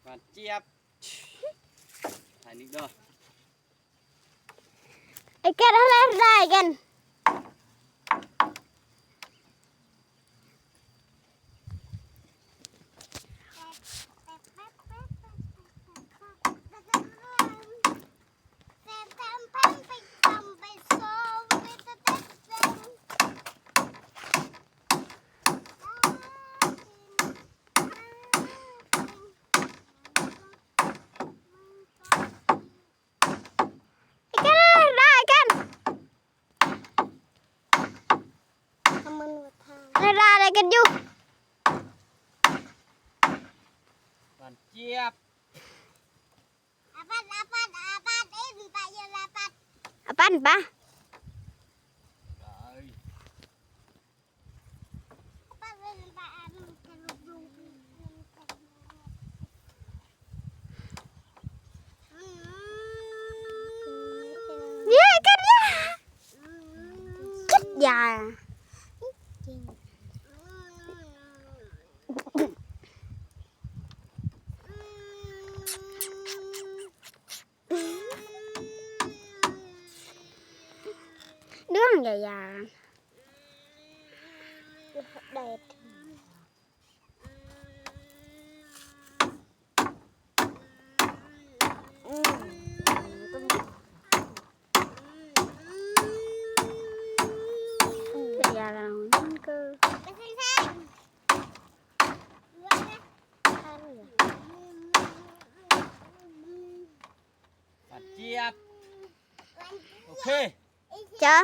หวานเจี๊ยบถ่ายนิดเด้อ ไอ้แกอะไรได้กันอะไรกันอยู่หวานเจี๊ยบ อาปั้นปะ เอ้ยเย้กันเนี่ยคิดยาเรื่องใหญ่ๆเด็ดยาเราก็หวานเจี๊ยบโอเค เจ้า